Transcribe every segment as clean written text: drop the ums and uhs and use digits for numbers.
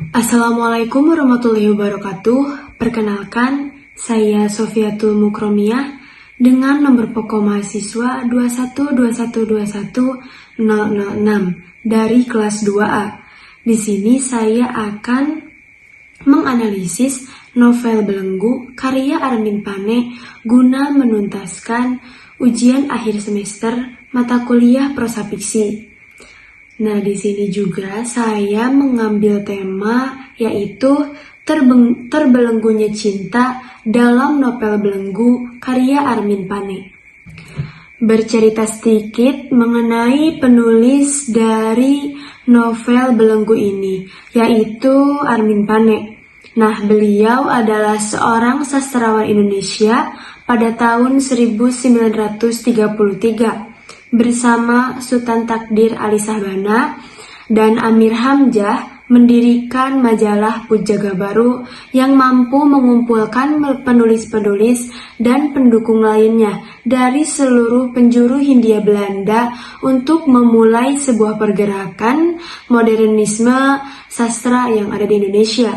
Assalamualaikum warahmatullahi wabarakatuh. Perkenalkan, saya Sofiatul Mukromiyah dengan nomor pokok mahasiswa 212121006 dari kelas 2A. Di sini saya akan menganalisis novel Belenggu karya Armin Pane guna menuntaskan ujian akhir semester mata kuliah prosa fiksi. Nah, di sini juga saya mengambil tema yaitu terbelenggunya cinta dalam novel Belenggu karya Armin Pane. Bercerita sedikit mengenai penulis dari novel Belenggu ini, yaitu Armin Pane. Nah, beliau adalah seorang sastrawan Indonesia pada tahun 1933. Bersama Sultan Takdir Ali Shahbana dan Amir Hamzah mendirikan majalah Pujangga Baru yang mampu mengumpulkan penulis-penulis dan pendukung lainnya dari seluruh penjuru Hindia Belanda untuk memulai sebuah pergerakan modernisme sastra yang ada di Indonesia.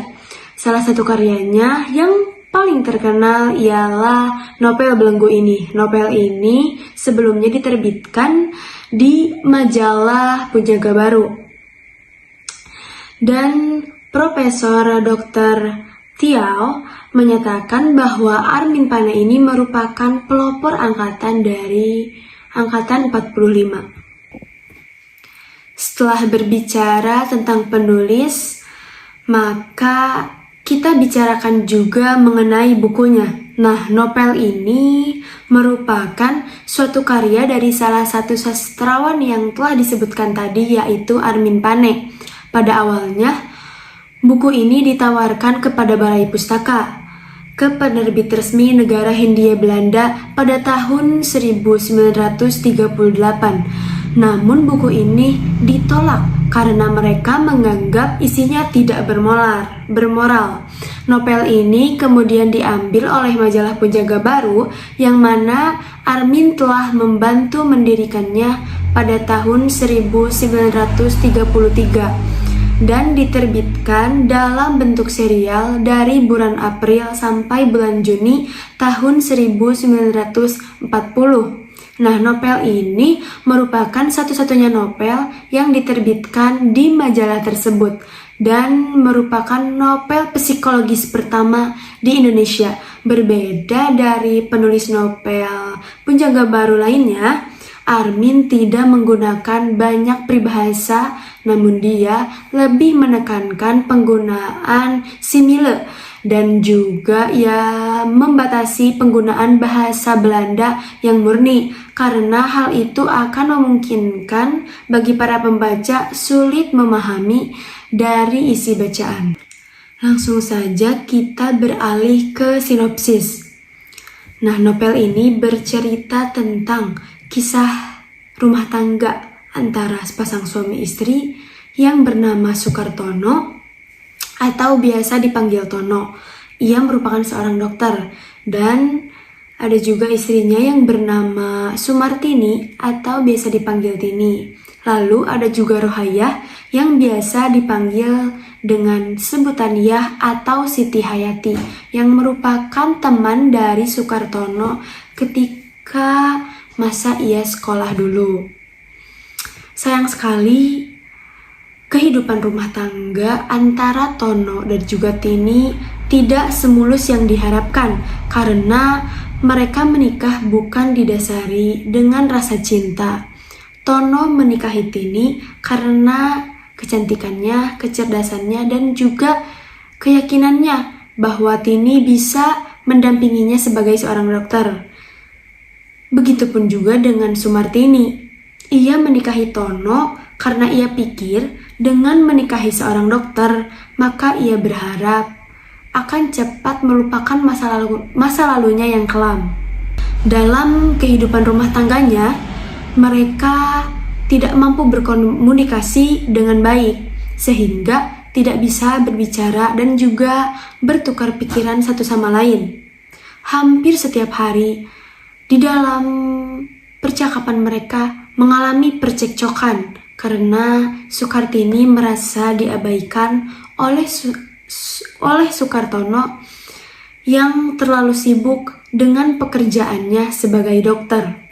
Salah satu karyanya yang paling terkenal ialah novel Belenggu ini. Novel ini sebelumnya diterbitkan di majalah Pujangga Baru. Dan Profesor Dr. Tiao menyatakan bahwa Armin Pane ini merupakan pelopor angkatan dari angkatan 45. Setelah berbicara tentang penulis, maka kita bicarakan juga mengenai bukunya. Nah, novel ini merupakan suatu karya dari salah satu sastrawan yang telah disebutkan tadi, yaitu Armin Pane. Pada awalnya, buku ini ditawarkan kepada Balai Pustaka, ke penerbit resmi negara Hindia Belanda pada tahun 1938. Namun buku ini ditolak karena mereka menganggap isinya tidak bermoral. Novel ini kemudian diambil oleh majalah Pujangga Baru yang mana Armin telah membantu mendirikannya pada tahun 1933 dan diterbitkan dalam bentuk serial dari bulan April sampai bulan Juni tahun 1940. Nah, novel ini merupakan satu-satunya novel yang diterbitkan di majalah tersebut dan merupakan novel psikologis pertama di Indonesia. Berbeda dari penulis novel Pujangga Baru lainnya, Armin tidak menggunakan banyak peribahasa, namun dia lebih menekankan penggunaan simile dan juga membatasi penggunaan bahasa Belanda yang murni karena hal itu akan memungkinkan bagi para pembaca sulit memahami dari isi bacaan. Langsung saja kita beralih ke sinopsis. Nah, novel ini bercerita tentang kisah rumah tangga antara sepasang suami istri yang bernama Sukartono atau biasa dipanggil Tono. Ia merupakan seorang dokter dan ada juga istrinya yang bernama Sumartini atau biasa dipanggil Tini. Lalu ada juga Rohayah yang biasa dipanggil dengan sebutan Yah atau Siti Hayati yang merupakan teman dari Sukartono ketika masa ia sekolah dulu. Sayang sekali kehidupan rumah tangga antara Tono dan juga Tini tidak semulus yang diharapkan karena mereka menikah bukan didasari dengan rasa cinta. Tono menikahi Tini karena kecantikannya, kecerdasannya, dan juga keyakinannya bahwa Tini bisa mendampinginya sebagai seorang dokter. Begitupun juga dengan Sumartini. Ia menikahi Tono karena ia pikir dengan menikahi seorang dokter, maka ia berharap akan cepat melupakan masa lalunya yang kelam. Dalam kehidupan rumah tangganya, mereka tidak mampu berkomunikasi dengan baik, sehingga tidak bisa berbicara dan juga bertukar pikiran satu sama lain. Hampir setiap hari, di dalam percakapan mereka mengalami percekcokan karena Sukartini merasa diabaikan oleh Sukartono yang terlalu sibuk dengan pekerjaannya sebagai dokter.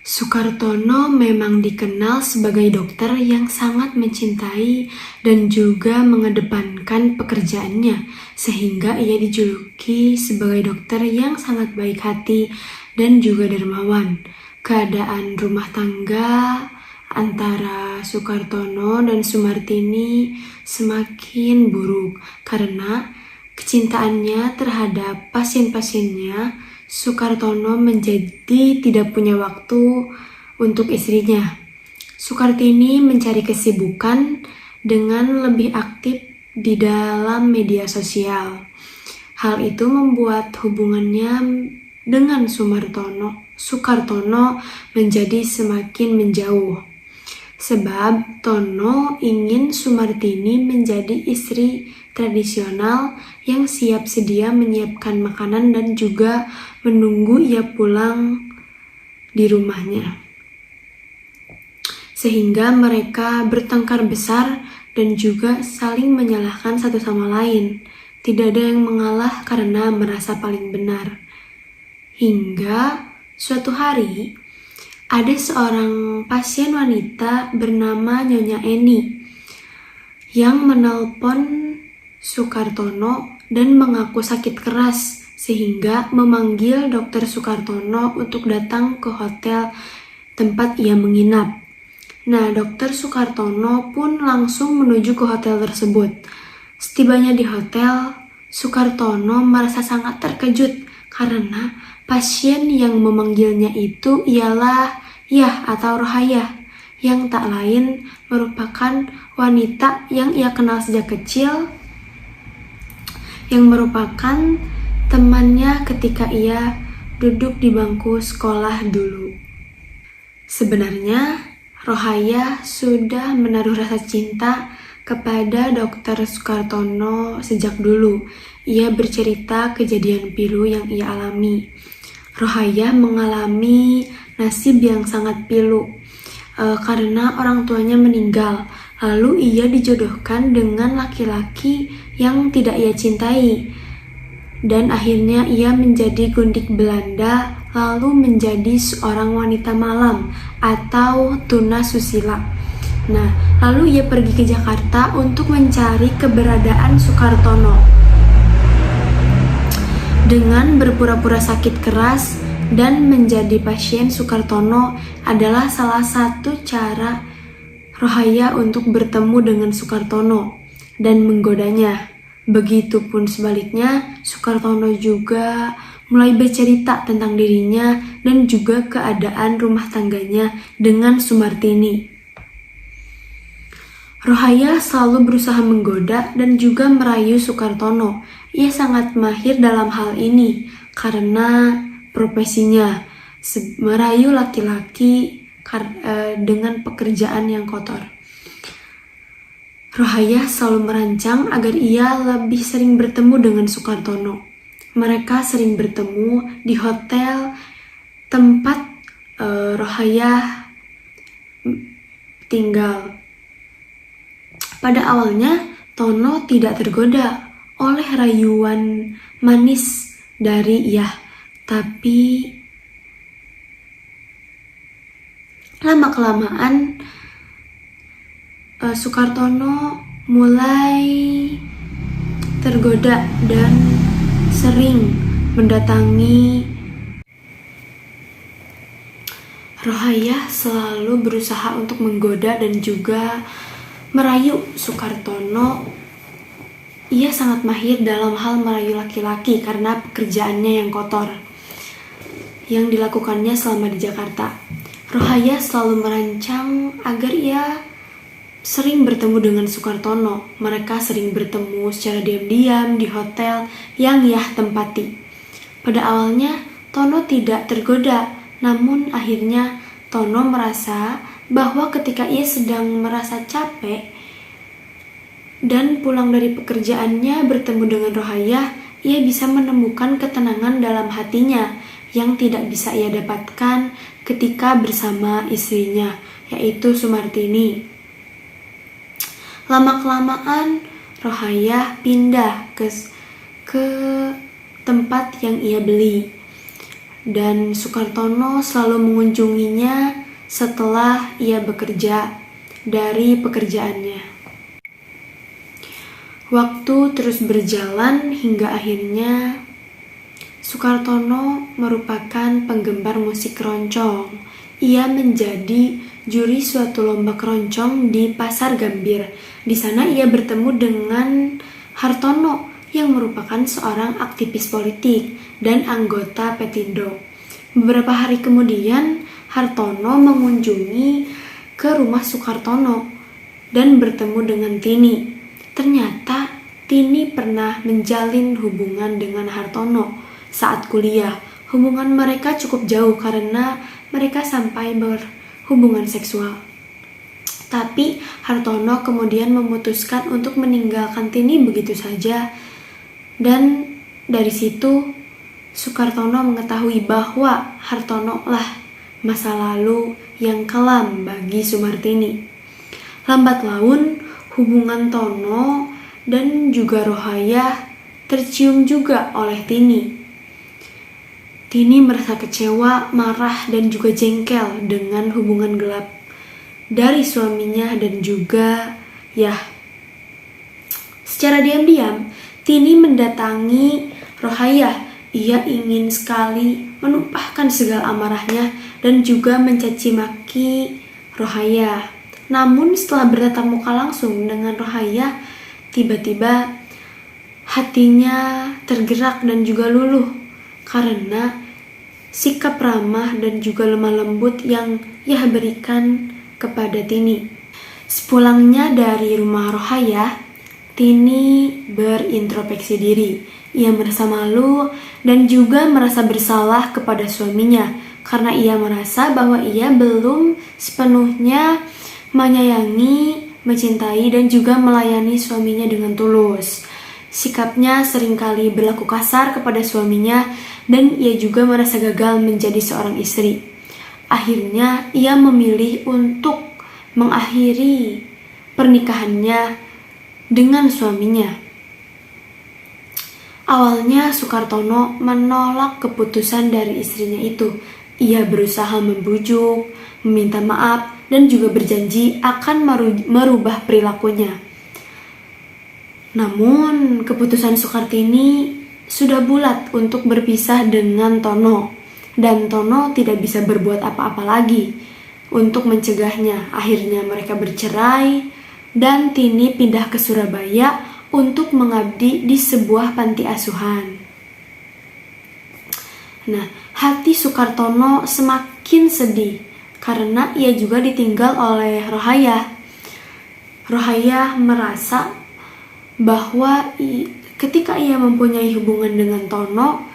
Sukartono memang dikenal sebagai dokter yang sangat mencintai dan juga mengedepankan pekerjaannya, sehingga ia dijuluki sebagai dokter yang sangat baik hati dan juga dermawan. Keadaan rumah tangga antara Sukartono dan Sumartini semakin buruk karena kecintaannya terhadap pasien-pasiennya. Sukartono menjadi tidak punya waktu untuk istrinya. Sukartini mencari kesibukan dengan lebih aktif di dalam media sosial. Hal itu membuat hubungannya dengan Sukartono menjadi semakin menjauh. Sebab Tono ingin Sumartini menjadi istri tradisional yang siap sedia menyiapkan makanan dan juga menunggu ia pulang di rumahnya. Sehingga mereka bertengkar besar dan juga saling menyalahkan satu sama lain. Tidak ada yang mengalah karena merasa paling benar. Hingga suatu hari, ada seorang pasien wanita bernama Nyonya Eni yang menelpon Sukartono dan mengaku sakit keras sehingga memanggil dokter Sukartono untuk datang ke hotel tempat ia menginap. Nah, dokter Sukartono pun langsung menuju ke hotel tersebut. Setibanya di hotel, Sukartono merasa sangat terkejut karena pasien yang memanggilnya itu ialah Yah atau Rohayah, yang tak lain merupakan wanita yang ia kenal sejak kecil, yang merupakan temannya ketika ia duduk di bangku sekolah dulu. Sebenarnya, Rohayah sudah menaruh rasa cinta kepada dokter Sukartono sejak dulu. Ia bercerita kejadian pilu yang ia alami. Rohayah mengalami nasib yang sangat pilu karena orang tuanya meninggal. Lalu ia dijodohkan dengan laki-laki yang tidak ia cintai. Dan akhirnya ia menjadi gundik Belanda, lalu menjadi seorang wanita malam atau tunasusila. Nah, lalu ia pergi ke Jakarta untuk mencari keberadaan Sukartono. Dengan berpura-pura sakit keras dan menjadi pasien Sukartono adalah salah satu cara Rohayah untuk bertemu dengan Sukartono dan menggodanya. Begitupun sebaliknya, Sukartono juga mulai bercerita tentang dirinya dan juga keadaan rumah tangganya dengan Sumartini. Rohayah selalu berusaha menggoda dan juga merayu Sukartono. Ia sangat mahir dalam hal ini karena profesinya merayu laki-laki dengan pekerjaan yang kotor. Rohayah selalu merancang agar ia lebih sering bertemu dengan Sukartono. Mereka sering bertemu di hotel tempat Rohayah tinggal. Pada awalnya, Tono tidak tergoda oleh rayuan manis dari Yah, tapi lama-kelamaan Sukartono mulai tergoda dan sering mendatangi Rohayah. Selalu berusaha untuk menggoda dan juga merayu Sukartono. Ia sangat mahir dalam hal merayu laki-laki karena pekerjaannya yang kotor yang dilakukannya selama di Jakarta. Rohayah selalu merancang agar ia sering bertemu dengan Sukartono. Mereka sering bertemu secara diam-diam di hotel yang Yah tempati. Pada awalnya, Tono tidak tergoda, namun akhirnya Tono merasa bahwa ketika ia sedang merasa capek dan pulang dari pekerjaannya bertemu dengan Rohayah, ia bisa menemukan ketenangan dalam hatinya yang tidak bisa ia dapatkan ketika bersama istrinya, yaitu Sumartini. Lama-kelamaan, Rohayah pindah ke tempat yang ia beli, dan Sukartono selalu mengunjunginya setelah ia bekerja dari pekerjaannya. Waktu terus berjalan hingga akhirnya Sukartono merupakan penggemar musik keroncong. Ia menjadi juri suatu lomba keroncong di Pasar Gambir. Di sana ia bertemu dengan Hartono yang merupakan seorang aktivis politik dan anggota Petindo. Beberapa hari kemudian, Hartono mengunjungi ke rumah Sukartono dan bertemu dengan Tini. Ternyata Tini pernah menjalin hubungan dengan Hartono saat kuliah. Hubungan mereka cukup jauh karena mereka sampai berhubungan seksual. Tapi Hartono kemudian memutuskan untuk meninggalkan Tini begitu saja. Dan dari situ Sukartono mengetahui bahwa Hartono lah masa lalu yang kelam bagi Sumartini. Lambat laun hubungan Tono dan juga Rohayah tercium juga oleh Tini. Tini merasa kecewa, marah, dan juga jengkel dengan hubungan gelap dari suaminya dan juga secara diam-diam Tini mendatangi Rohayah. Ia ingin sekali menumpahkan segala amarahnya dan juga mencaci maki Rohayah. Namun setelah bertatap muka langsung dengan Rohayah, tiba-tiba hatinya tergerak dan juga luluh karena sikap ramah dan juga lemah lembut yang ia berikan kepada Tini. Sepulangnya dari rumah Rohayah, Tini berintrospeksi diri. Ia merasa malu dan juga merasa bersalah kepada suaminya karena ia merasa bahwa ia belum sepenuhnya menyayangi, mencintai, dan juga melayani suaminya dengan tulus. Sikapnya seringkali berlaku kasar kepada suaminya dan ia juga merasa gagal menjadi seorang istri. Akhirnya ia memilih untuk mengakhiri pernikahannya dengan suaminya. Awalnya Sukartono menolak keputusan dari istrinya itu. Ia berusaha membujuk, meminta maaf, dan juga berjanji akan merubah perilakunya. Namun keputusan Sukartini sudah bulat untuk berpisah dengan Tono, dan Tono tidak bisa berbuat apa-apa lagi untuk mencegahnya. Akhirnya mereka bercerai dan Tini pindah ke Surabaya untuk mengabdi di sebuah panti asuhan. Nah, hati Sukartono semakin sedih karena ia juga ditinggal oleh Rohayah. Rohayah merasa bahwa ketika ia mempunyai hubungan dengan Tono,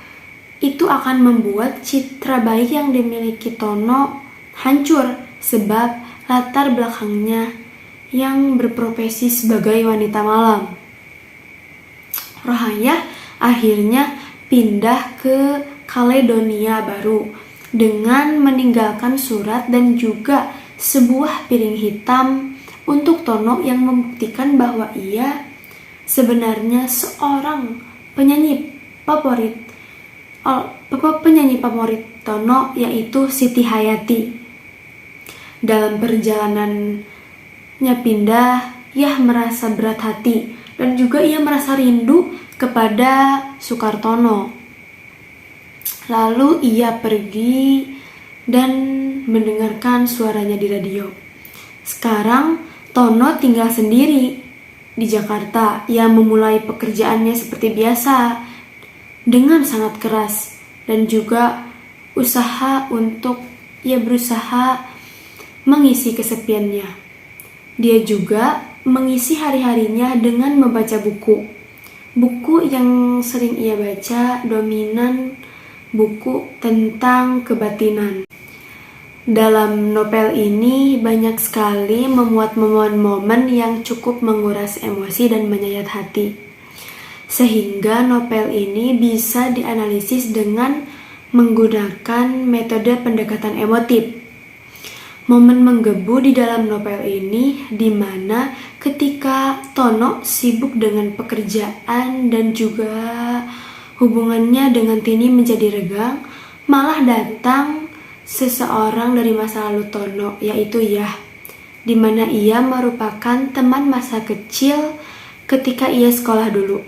itu akan membuat citra baik yang dimiliki Tono hancur sebab latar belakangnya yang berprofesi sebagai wanita malam. Rohayah akhirnya pindah ke Kaledonia Baru dengan meninggalkan surat dan juga sebuah piring hitam untuk Tono yang membuktikan bahwa ia sebenarnya seorang penyanyi favorit Tono, yaitu Siti Hayati. Dalam perjalanannya pindah, ia merasa berat hati dan juga ia merasa rindu kepada Sukartono. Lalu ia pergi dan mendengarkan suaranya di radio. Sekarang Tono tinggal sendiri di Jakarta. Ia memulai pekerjaannya seperti biasa dengan sangat keras dan juga ia berusaha mengisi kesepiannya. Dia juga mengisi hari-harinya dengan membaca buku. Buku yang sering ia baca dominan buku tentang kebatinan. Dalam novel ini banyak sekali memuat momen-momen yang cukup menguras emosi dan menyayat hati. sehingga novel ini bisa dianalisis dengan menggunakan metode pendekatan emotif. Momen menggebu di dalam novel ini di mana ketika Tono sibuk dengan pekerjaan dan juga hubungannya dengan Tini menjadi renggang, malah datang seseorang dari masa lalu Tono, yaitu Yah, di mana ia merupakan teman masa kecil ketika ia sekolah dulu.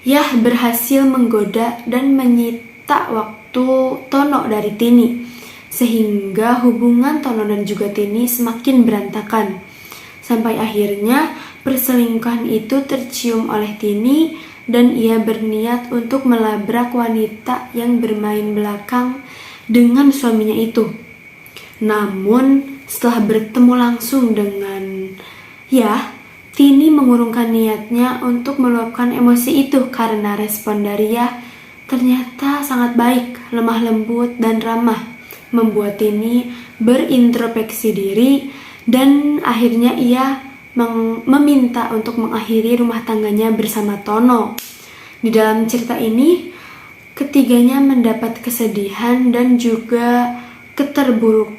Yah berhasil menggoda dan menyita waktu Tono dari Tini, sehingga hubungan Tono dan juga Tini semakin berantakan. Sampai akhirnya perselingkuhan itu tercium oleh Tini dan ia berniat untuk melabrak wanita yang bermain belakang dengan suaminya itu. Namun setelah bertemu langsung dengan Yah, Tini mengurungkan niatnya untuk meluapkan emosi itu karena respon dari Yah ternyata sangat baik, lemah lembut, dan ramah, membuat Tini berintrospeksi diri dan akhirnya ia meminta untuk mengakhiri rumah tangganya bersama Tono. Di dalam cerita ini, ketiganya mendapat kesedihan dan juga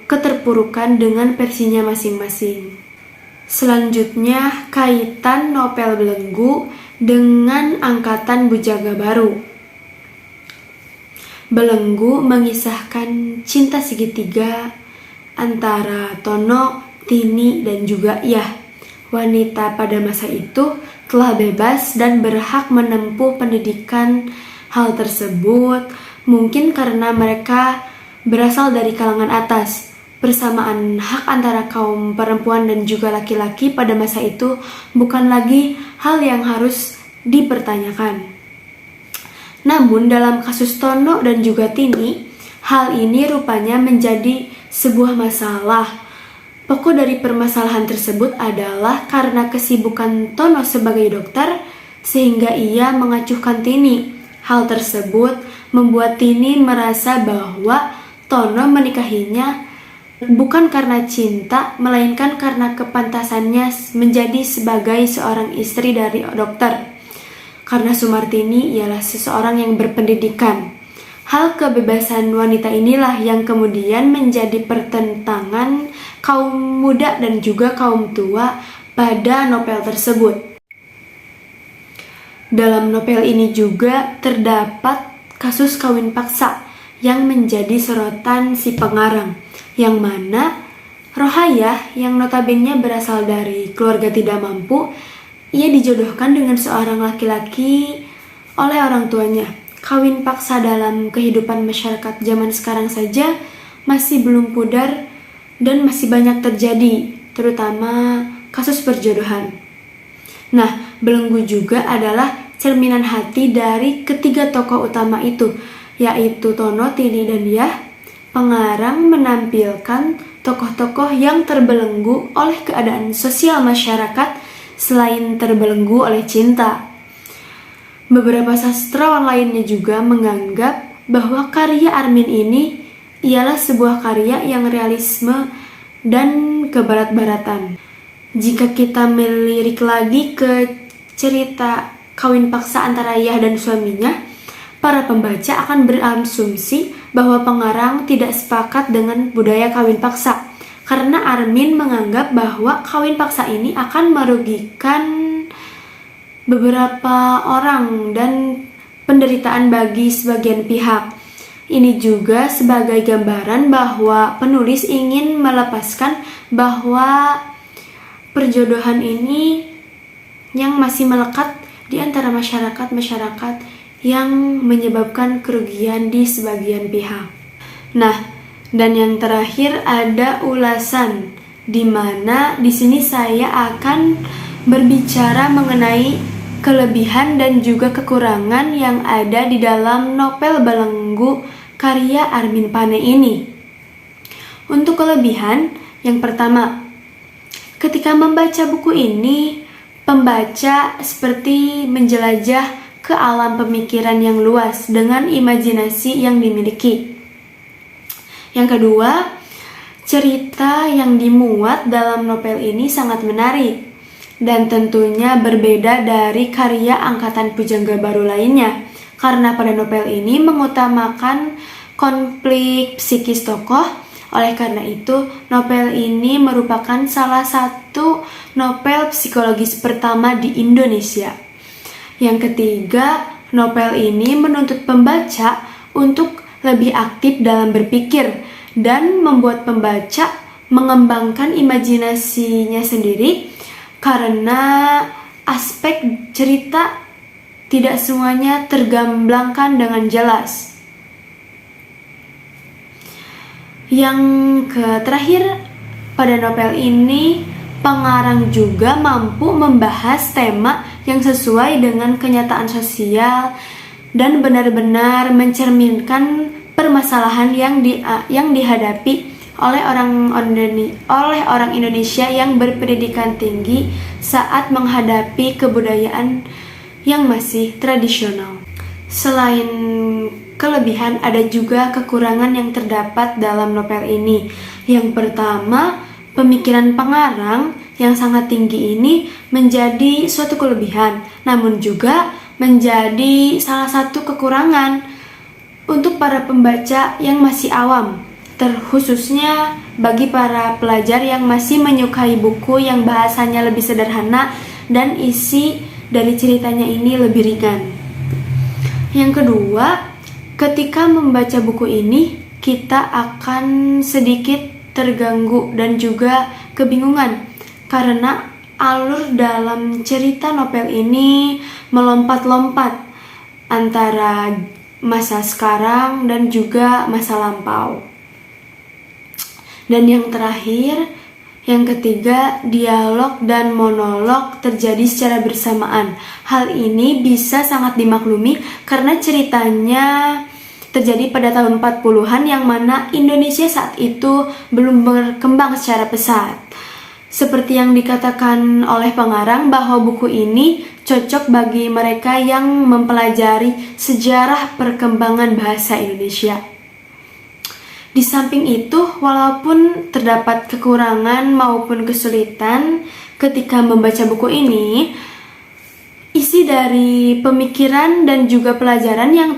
keterpurukan dengan versinya masing-masing. Selanjutnya, kaitan novel Belenggu dengan angkatan Bujaga Baru. Belenggu mengisahkan cinta segitiga antara Tono, Tini, dan juga Yah. Wanita pada masa itu telah bebas dan berhak menempuh pendidikan. Hal tersebut mungkin karena mereka berasal dari kalangan atas. Persamaan hak antara kaum perempuan dan juga laki-laki pada masa itu bukan lagi hal yang harus dipertanyakan. Namun dalam kasus Tono dan juga Tini, hal ini rupanya menjadi sebuah masalah. Pokok dari permasalahan tersebut adalah karena kesibukan Tono sebagai dokter, sehingga ia mengacuhkan Tini. Hal tersebut membuat Tini merasa bahwa Tono menikahinya bukan karena cinta, melainkan karena kepantasannya menjadi sebagai seorang istri dari dokter. Karena Sumartini ialah seseorang yang berpendidikan. Hal kebebasan wanita inilah yang kemudian menjadi pertentangan kaum muda dan juga kaum tua pada novel tersebut. Dalam novel ini juga terdapat kasus kawin paksa yang menjadi sorotan si pengarang, yang mana Rohayah yang notabene berasal dari keluarga tidak mampu, ia dijodohkan dengan seorang laki-laki oleh orang tuanya. Kawin paksa dalam kehidupan masyarakat zaman sekarang saja masih belum pudar dan masih banyak terjadi, terutama kasus perjodohan. Nah, Belenggu juga adalah cerminan hati dari ketiga tokoh utama itu, yaitu Tono, Tini, dan Yah. Pengarang menampilkan tokoh-tokoh yang terbelenggu oleh keadaan sosial masyarakat selain terbelenggu oleh cinta. Beberapa sastrawan lainnya juga menganggap bahwa karya Armin ini ialah sebuah karya yang realisme dan kebarat-baratan. Jika kita melirik lagi ke cerita kawin paksa antara Yah dan suaminya, para pembaca akan berasumsi bahwa pengarang tidak sepakat dengan budaya kawin paksa, karena Armin menganggap bahwa kawin paksa ini akan merugikan beberapa orang dan penderitaan bagi sebagian pihak. Ini juga sebagai gambaran bahwa penulis ingin melepaskan bahwa perjodohan ini yang masih melekat di antara masyarakat yang menyebabkan kerugian di sebagian pihak. Nah, dan yang terakhir ada ulasan, di mana di sini saya akan berbicara mengenai kelebihan dan juga kekurangan yang ada di dalam novel Belenggu karya Armin Pane ini. Untuk kelebihan, yang pertama, ketika membaca buku ini, pembaca seperti menjelajah ke alam pemikiran yang luas dengan imajinasi yang dimiliki. Yang kedua, cerita yang dimuat dalam novel ini sangat menarik. dan tentunya berbeda dari karya angkatan pujangga baru lainnya, karena pada novel ini mengutamakan konflik psikis tokoh. Oleh karena itu, novel ini merupakan salah satu novel psikologis pertama di Indonesia. Yang ketiga, novel ini menuntut pembaca untuk lebih aktif dalam berpikir dan membuat pembaca mengembangkan imajinasinya sendiri, karena aspek cerita tidak semuanya tergamblangkan dengan jelas. Yang terakhir, pada novel ini pengarang juga mampu membahas tema yang sesuai dengan kenyataan sosial dan benar-benar mencerminkan permasalahan yang dihadapi oleh orang Indonesia yang berpendidikan tinggi saat menghadapi kebudayaan yang masih tradisional. Selain kelebihan, ada juga kekurangan yang terdapat dalam novel ini. Yang pertama, pemikiran pengarang yang sangat tinggi ini menjadi suatu kelebihan, namun juga menjadi salah satu kekurangan untuk para pembaca yang masih awam, terkhususnya bagi para pelajar yang masih menyukai buku yang bahasanya lebih sederhana dan isi dari ceritanya ini lebih ringan. Yang kedua, ketika membaca buku ini, kita akan sedikit terganggu dan juga kebingungan karena alur dalam cerita novel ini melompat-lompat antara masa sekarang dan juga masa lampau. Dan yang terakhir, yang ketiga, dialog dan monolog terjadi secara bersamaan. Hal ini bisa sangat dimaklumi karena ceritanya terjadi pada tahun 40-an yang mana Indonesia saat itu belum berkembang secara pesat. Seperti yang dikatakan oleh pengarang bahwa buku ini cocok bagi mereka yang mempelajari sejarah perkembangan bahasa Indonesia. Di samping itu, walaupun terdapat kekurangan maupun kesulitan ketika membaca buku ini, isi dari pemikiran dan juga pelajaran yang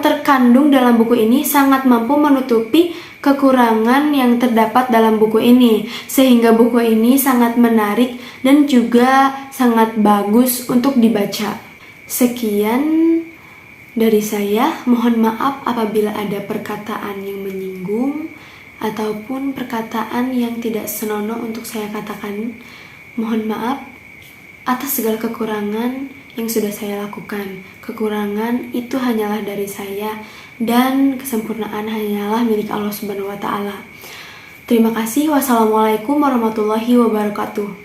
terkandung dalam buku ini sangat mampu menutupi kekurangan yang terdapat dalam buku ini, sehingga buku ini sangat menarik dan juga sangat bagus untuk dibaca. Sekian dari saya, mohon maaf apabila ada perkataan yang menyinggung ataupun perkataan yang tidak senonoh untuk saya katakan. Mohon maaf atas segala kekurangan yang sudah saya lakukan. Kekurangan itu hanyalah dari saya dan kesempurnaan hanyalah milik Allah Subhanahu wa Ta'ala. Terima kasih. Wassalamualaikum warahmatullahi wabarakatuh.